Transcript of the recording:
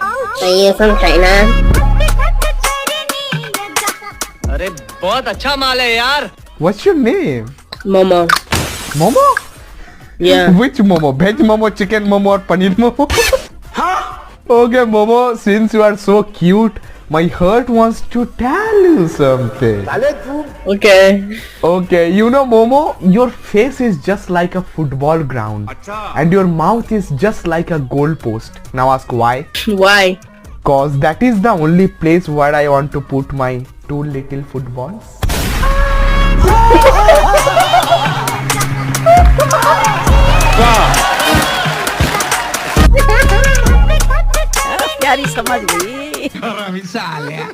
Are from China? अरे बहुत अच्छा माल है यार. What's your name? Momo. Momo? Yeah. Which Momo? Veg Momo, chicken Momo, or paneer Momo? Okay, Momo, since you are so cute, my heart wants to tell you something. Okay. Okay, you know, Momo, your face is just like a football ground. And your mouth is just like a goal post. Now ask why? Why? Cause that is the only place where I want to put my 2 little footballs. प्यारी समझ गई.